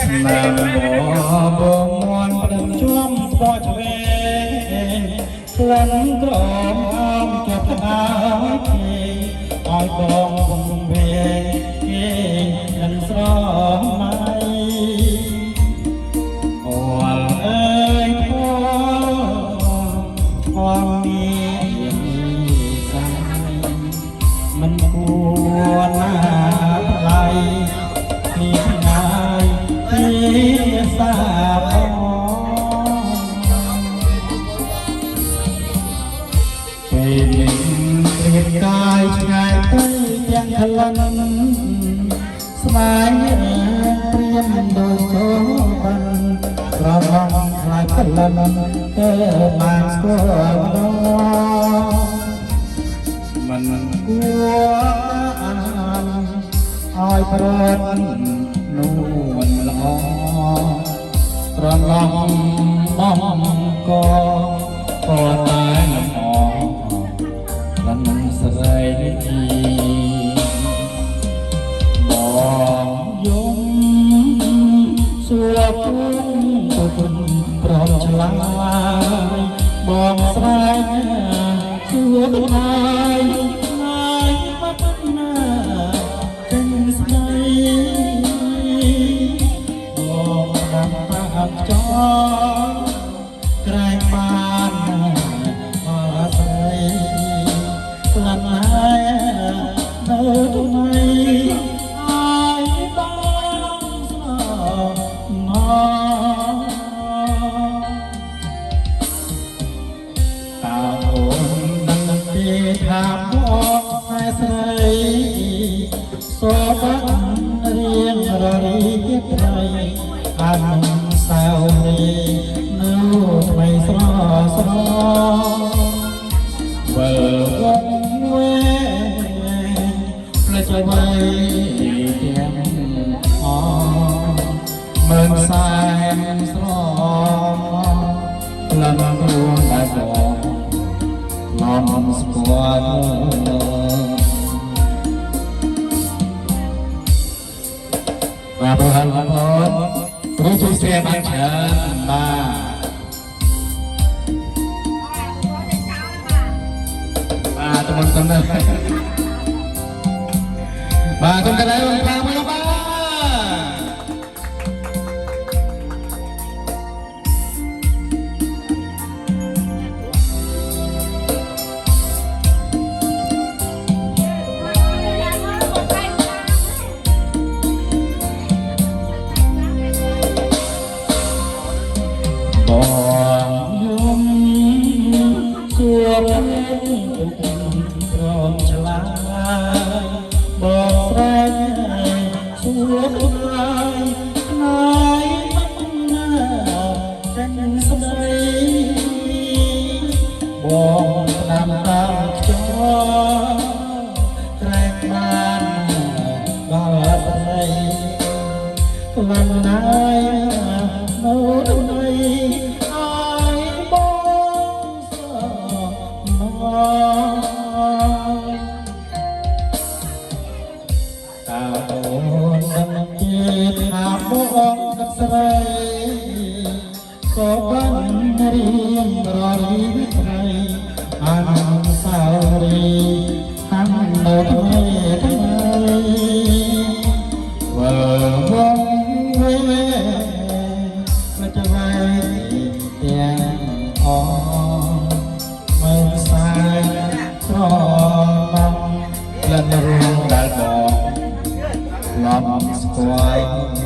ស្នាមបងមន់ព្រមជួមបោះឆ្វេងក្លិនក្រមអមជាប់ក្តៅគេឲ្យបងគំវេគេនឹងស្រមៃអូនអើយផងមានសាយមិនគួរណាថ្លៃពីណាយពីសាបងពេលនេះព្រៀបកាយឆ្ងាយទៅទាំងក្លិនស្មាយព្រៀនដូចចូលបានក្រហមខ្លាយក្លិនទៅបានស្គាល់មិនគួរអានឲ្យប្រត់នោះមិនល្អត្រឡប់បងក៏តែមិនអមិនស្រីបងយំសួរពុំព្រមឆ្លើយបងស្រែកសួរហើយហើយបាត់ណាចេញស្ដីបងតាមតាមចោលក្រែងបានអស្រីក្លិនហើយនៅថ្មីឲ្យបងស្នងតើអូនដឹងទេថាបងតែស្រីសូបានរៀងររីត្រីអានសៅរីនៅថ្មីស្រស្រវិលវងវែងផ្លេចអ្វីទាំងអមើលសែនស្រក្លិនរួងដែលបងឡំស្គាល់បាទបងប្អូនគ្រូជួយស្គាល់បានច្រើនបាទទំនុកទំនើបាទគុំកណ្ដាលបងប្អូនបាទយំសួរព្រមឆ្លើយបងស្រែកសួរហើយហើយមិនណាចេញស្ដីបងតាមតាមខ្យល់ក្រែងបានដល់ស្រីក្លិនហើយនៅថ្មីឲ្យបងស្រណងតើអូនដឹងទេថាបងទឹកស្រីក៏បានរៀងររីត្រីអានសៅរីខាងនៅថ្មីថ្មីវិលវងវែងមិនទៅទាំងអមើលស្អាតស្របំក្លិនរួងដែលបងឡំស្គាល់